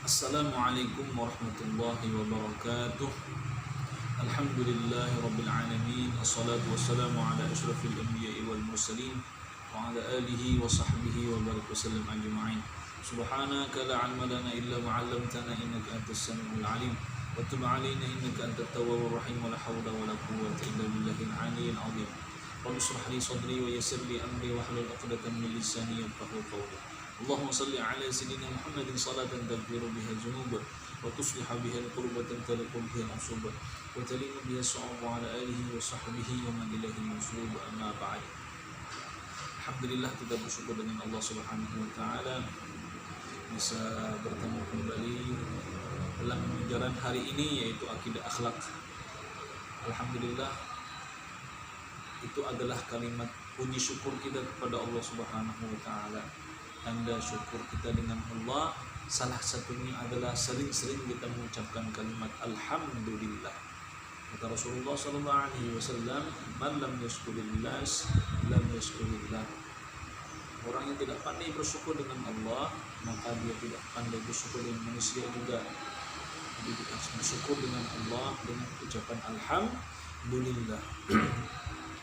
Assalamualaikum warahmatullahi wabarakatuh. Alhamdulillahi rabbil alamin. Assalatu wassalamu ala asyrafil anbiya'i wal mursalin wa ala alihi wa sahbihi wa barik wasallam ajma'in. Subhanaka la 'ilma lana illa ma 'allamtana innaka antas samiul 'alim wa tub 'alaina innaka antat tawwabur rahim wa la hawla wa la quwwata illa billahil 'aliyyil 'azim. Rabbi shrah li sadri wa yassir li amri wa hlul 'uqdatam min lisani yafqahu qawli. Allahumma salli ala sayyidina Muhammadin salatan taghfiru biha dzunub wa tuslihu biha al-qulub wa tantaliqu biha al-usub wa talimu biha as-sa'ab wa ala alihi wa sahbihi wa man ilahi al-maslub amma ba'd. Alhamdulillah, kita bersyukur dengan Allah Subhanahu wa taala bisa bertemu kembali dalam pelajaran hari ini, yaitu akidah akhlak. Alhamdulillah, itu adalah kalimat puji syukur kita kepada Allah Subhanahu wa taala. Tanda syukur kita dengan Allah salah satunya adalah sering-sering kita mengucapkan kalimat alhamdulillah. Kata Rasulullah sallallahu alaihi wasallam, "Man lam yashkurillah lam yashkurillah." Orang yang tidak pandai bersyukur dengan Allah, maka dia tidak pandai bersyukur dengan manusia juga. Jadi kita harus bersyukur dengan Allah dengan ucapan alhamdulillah.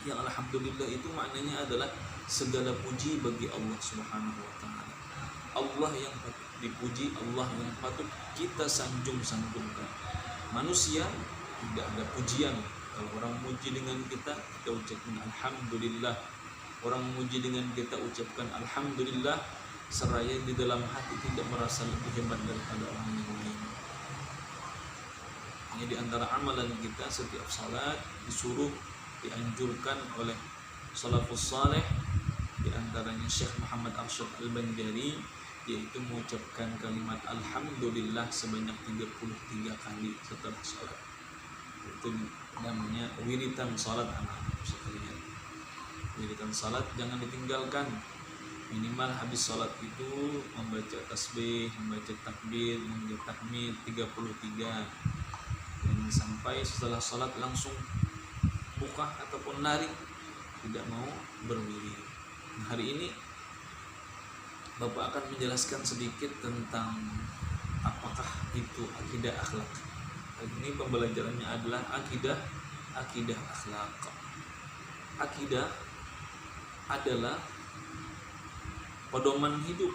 Yang alhamdulillah itu maknanya adalah segala puji bagi Allah Subhanahu wa taala. Allah yang patut dipuji, Allah yang patut kita sanjung-sanjungkan. Manusia tidak ada pujian. Kalau orang muji dengan kita ucapkan alhamdulillah. Orang muji dengan kita ucapkan alhamdulillah, seraya di dalam hati tidak merasa lebih hebat daripada orang yang lain. Ini di antara amalan kita setiap salat disuruh, dianjurkan oleh salafus saleh, di antaranya Syekh Muhammad Arsyad Al-Banjari, yaitu mengucapkan kalimat alhamdulillah sebanyak 33 kali setelah salat. Itu namanya wiritan salat anak-anak sekalian. Wiritan salat jangan ditinggalkan. Minimal habis salat itu membaca tasbih, membaca takbir, membaca tahmid 33. Dan sampai setelah salat langsung buka ataupun lari, tidak mau berwirid. Nah, hari ini Bapak akan menjelaskan sedikit tentang apakah itu akidah akhlak. Hari ini pembelajarannya adalah akidah akhlak. Akidah adalah pedoman hidup,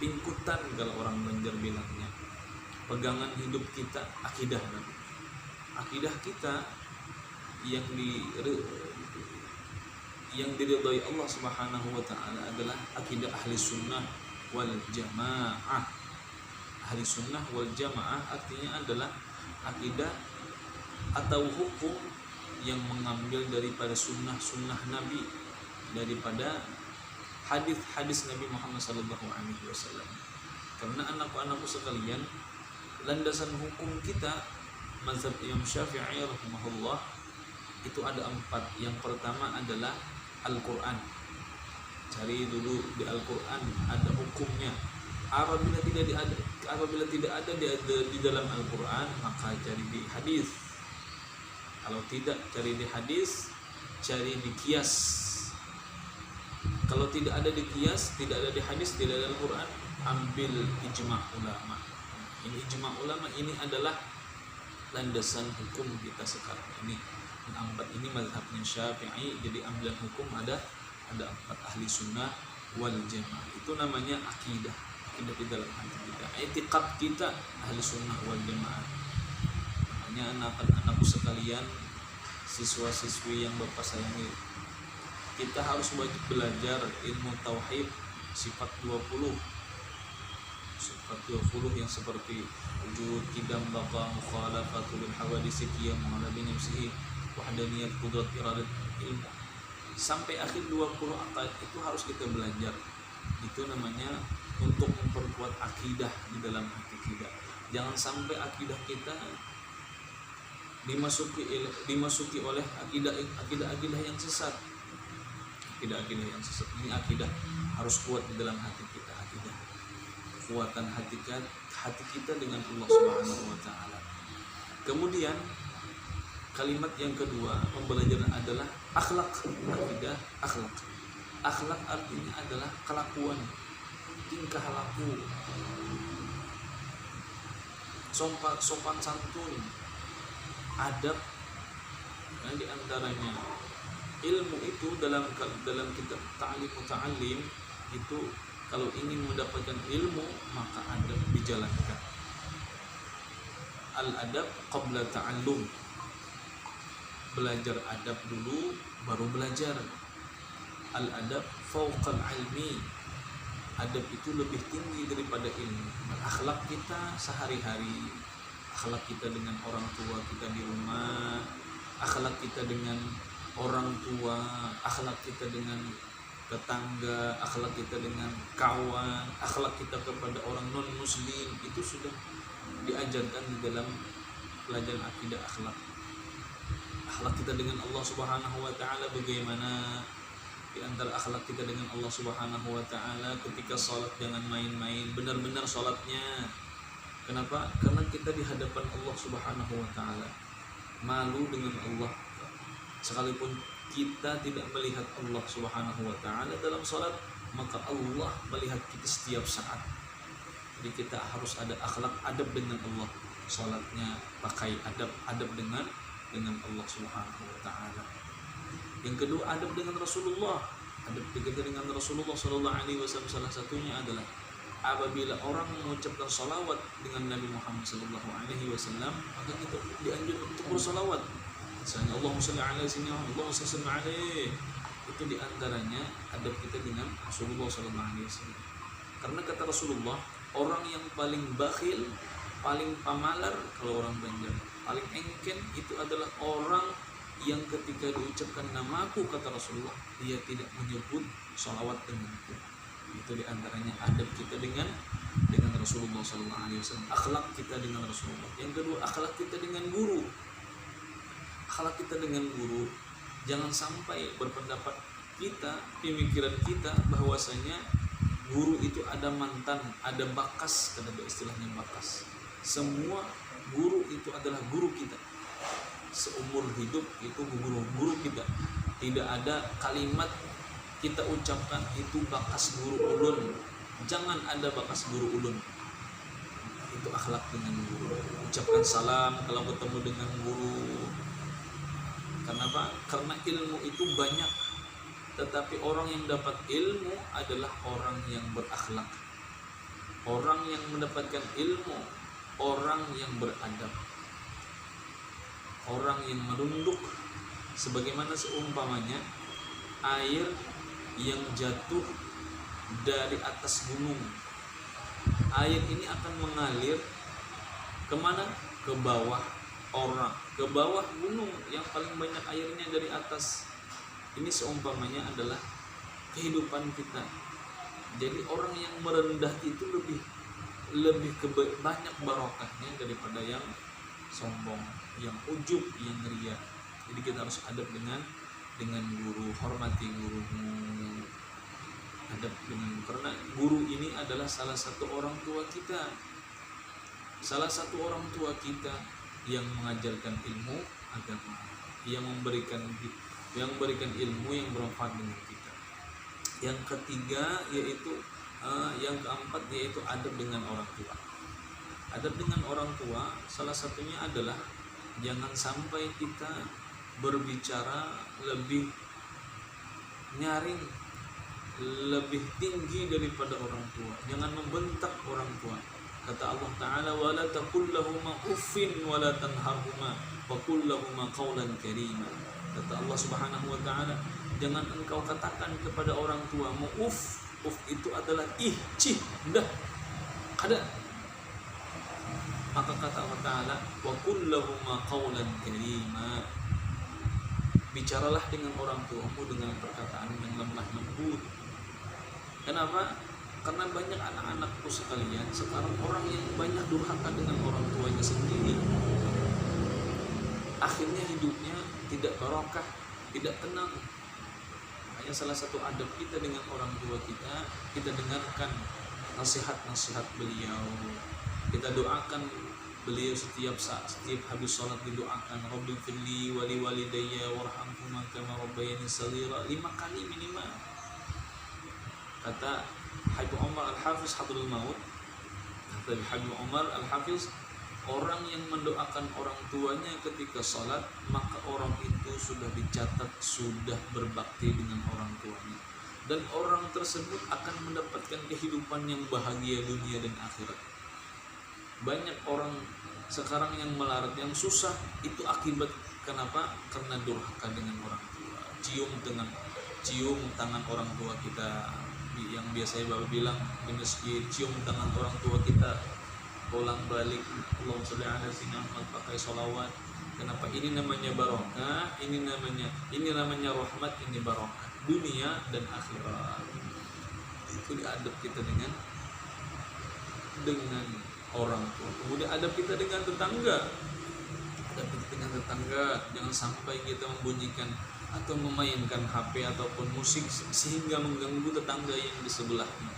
pingkutan kalau orang Banjar bilangnya. Pegangan hidup kita akidah. Akidah kita yang diridhai Allah Subhanahu wa taala adalah akidah ahli sunnah wal jamaah. Ahli sunnah wal jamaah artinya adalah akidah atau hukum yang mengambil daripada sunnah Nabi, daripada hadis Nabi Muhammad sallallahu alaihi wasallam. Karena anak-anakku sekalian, landasan hukum kita mazhab Imam Syafi'i rahimahullah itu ada 4. Yang pertama adalah Al-Quran. Cari dulu di Al-Quran ada hukumnya. Apabila tidak ada di dalam Al-Quran, maka cari di hadis. Kalau tidak cari di hadis, cari di qiyas. Kalau tidak ada di qiyas, tidak ada di hadis, tidak ada di Al-Quran, ambil ijma' ulama. Ini ijma' ulama, ini adalah landasan hukum kita sekarang ini. Dan 4 ini mazhabnya Syafi'i, jadi ambilan hukum ada 4 ahli sunnah wal jamaah. Itu namanya akidah di dalam hati kita. I'tiqad kita ahli sunnah wal jamaah. Makanya anak-anakku sekalian, siswa-siswi yang Bapak sayangi, kita harus wajib belajar ilmu tauhid sifat 20. Sifat 20 yang seperti wujud, qidam, baqa, mukhalafatul hawadits, qiyam, mu'alabin nafsihi, wahdaniyat, qudrat, iradat, ilmu, sampai akhir 20 aqaid itu harus kita belajar. Itu namanya untuk memperkuat akidah di dalam hati kita. Jangan sampai akidah kita dimasuki oleh akidah yang sesat. Akidah yang sesat ini akidah harus kuat di dalam hati kita. Akidah, kekuatan hati kita dengan Allah Subhanahu wa taala. Kemudian kalimat yang kedua pembelajaran adalah akhlak. Akidah akhlak. Akhlak artinya adalah kelakuan, tingkah laku. sopan santun, adab. Nah, di antaranya ilmu itu dalam kitab Ta'lim Muta'allim itu, kalau ingin mendapatkan ilmu maka adab dijalankan. Al-adab qabla ta'allum, belajar adab dulu baru belajar. Al-adab fawqal ilmi, adab itu lebih tinggi daripada ilmu. Akhlak kita sehari-hari, akhlak kita dengan orang tua kita di rumah, akhlak kita dengan orang tua, akhlak kita dengan tetangga, akhlak kita dengan kawan, akhlak kita kepada orang non muslim, itu sudah diajarkan di dalam pelajaran akidah akhlak. Akhlak kita dengan Allah Subhanahu wa taala bagaimana? Di antara akhlak kita dengan Allah Subhanahu wa taala, ketika sholat jangan main-main, benar-benar sholatnya. Kenapa? Karena kita di hadapan Allah Subhanahu wa taala, malu dengan Allah. Sekalipun kita tidak melihat Allah Subhanahu wa taala dalam sholat, maka Allah melihat kita setiap saat. Jadi kita harus ada akhlak, adab dengan Allah. Sholatnya pakai adab dengan Allah Subhanahu wa taala. Yang kedua, adab dengan Rasulullah. Adab kita dengan Rasulullah sallallahu alaihi wasallam, salah satunya adalah apabila orang mengucapkan salawat dengan Nabi Muhammad sallallahu alaihi wasallam, maka kita dianjurkan untuk bersalawat. Misalnya Allahumma shalli ala sayyidina Muhammad, Allahumma salli alaihi. Itu diantaranya adab kita dengan Rasulullah sallallahu alaihi wasallam. Karena kata Rasulullah, orang yang paling bakhil, paling pamalar, kalau orang Banjar, paling engken itu adalah orang yang ketika diucapkan namaku, kata Rasulullah, dia tidak menyebut salawat denganku. Itu diantaranya adab kita dengan Rasulullah sallallahu alaihi wasallam, akhlak kita dengan Rasulullah. Yang kedua, akhlak kita dengan guru. Akhlak kita dengan guru, jangan sampai berpendapat kita, pemikiran kita bahwasanya guru itu ada mantan, ada bakas, kata istilahnya bakas. Semua guru itu adalah guru kita. Seumur hidup itu guru kita. Tidak ada kalimat kita ucapkan itu bakas guru ulun. Jangan ada bakas guru ulun. Itu akhlak dengan guru. Ucapkan salam kalau ketemu dengan guru. Kenapa? Karena ilmu itu banyak, tetapi orang yang dapat ilmu adalah orang yang berakhlak. Orang yang mendapatkan ilmu, orang yang beradab, orang yang merunduk. Sebagaimana seumpamanya air yang jatuh dari atas gunung. Air ini akan mengalir kemana? Ke bawah orang, ke bawah gunung yang paling banyak airnya dari atas. Ini seumpamanya adalah kehidupan kita. Jadi orang yang merendah itu lebih banyak barokahnya daripada yang sombong, yang ujub, yang ria. Jadi kita harus adab dengan guru, hormati gurumu. Adab dengan, karena guru ini adalah salah satu orang tua kita. Salah satu orang tua kita yang mengajarkan ilmu agama, yang memberikan ilmu yang bermanfaat dengan kita. Yang ketiga yaitu yang keempat yaitu adab dengan orang tua. Adab dengan orang tua salah satunya adalah jangan sampai kita berbicara lebih nyaring, lebih tinggi daripada orang tua. Jangan membentak orang tua. Kata Allah Ta'ala, wala taqul lahuma uffin wala tanharhuma wa qul lahuma qawlan karima. Kata Allah Subhanahu wa taala, jangan engkau katakan kepada orang tuamu uff. Uff itu adalah ih, cih, dah, kada. Maka kata Allah Ta'ala, wa qul lahuma qawlan karima. Bicaralah dengan orang tuamu dengan perkataan yang lemah lembut. Kenapa? Karena banyak anak-anakku sekalian sekarang orang yang banyak durhaka dengan orang tuanya sendiri. Akhirnya hidupnya tidak barokah, tidak tenang. Hanya salah satu adab kita dengan orang tua kita dengarkan nasihat-nasihat beliau. Kita doakan beliau setiap saat, setiap habis sholat didoakan, Rabbi firli wali walidayya warhamhuma kama rabbayani shaghira, 5 kali minimal. Kata Habib Umar Al-Hafiz Hadrul Maut, kata Habib Umar Al-Hafiz, Orang yang mendoakan orang tuanya ketika sholat, maka orang itu sudah dicatat sudah berbakti dengan orang tuanya, dan orang tersebut akan mendapatkan kehidupan yang bahagia dunia dan akhirat. Banyak orang sekarang yang melarat, yang susah, itu akibat kenapa? Karena durhaka dengan orang tua. Cium tangan orang tua kita, yang biasanya Bapak bilang di masjid, cium tangan orang tua kita pulang balik, Allahumma sholli ala sayyidina Muhammad, pakai sholawat. Kenapa? Ini namanya barokah, ini namanya rahmat, ini barokah dunia dan akhirat. Itu diadab kita dengan orang tua. Kemudian adab kita dengan tetangga. Jangan sampai kita membunyikan atau memainkan HP ataupun musik sehingga mengganggu tetangga yang di sebelahnya.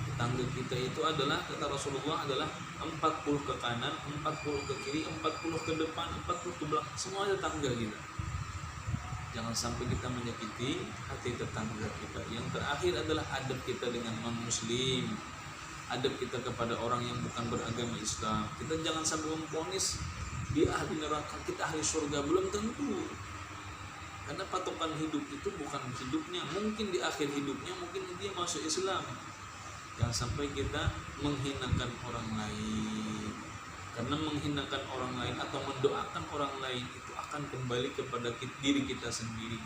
Tetangga kita itu adalah, kata Rasulullah, adalah 40 ke kanan, 40 ke kiri, 40 ke depan, 40 ke belakang, semua tetangga kita. Jangan sampai kita menyakiti hati tetangga kita. Yang terakhir adalah adab kita dengan non-muslim, adab kita kepada orang yang bukan beragama Islam. Kita jangan sampai memvonis dia ahli neraka, kita ahli surga. Belum tentu, karena patokan hidup itu bukan hidupnya, mungkin di akhir hidupnya mungkin dia masuk Islam. Jangan sampai kita menghinakan orang lain, karena menghinakan orang lain atau mendoakan orang lain itu akan kembali kepada diri kita sendiri.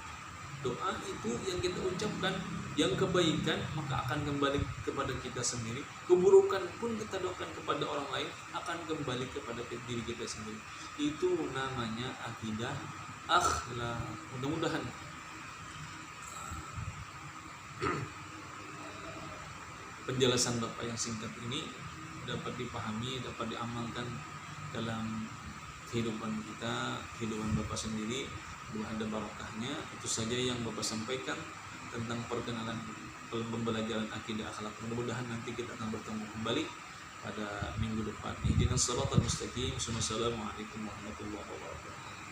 Doa itu yang kita ucapkan, yang kebaikan maka akan kembali kepada kita sendiri. Keburukan pun kita doakan kepada orang lain akan kembali kepada diri kita sendiri. Itu namanya akidah akhlak. Mudah-mudahan penjelasan Bapak yang singkat ini dapat dipahami, dapat diamalkan dalam kehidupan kita, kehidupan Bapak sendiri. Ada barokahnya. Itu saja yang Bapak sampaikan tentang perkenalan pembelajaran akidah akhlak. Mudah-mudahan nanti kita akan bertemu kembali pada minggu depan. Ihdinas shiratal mustaqim. Wassalamualaikum warahmatullahi wabarakatuh.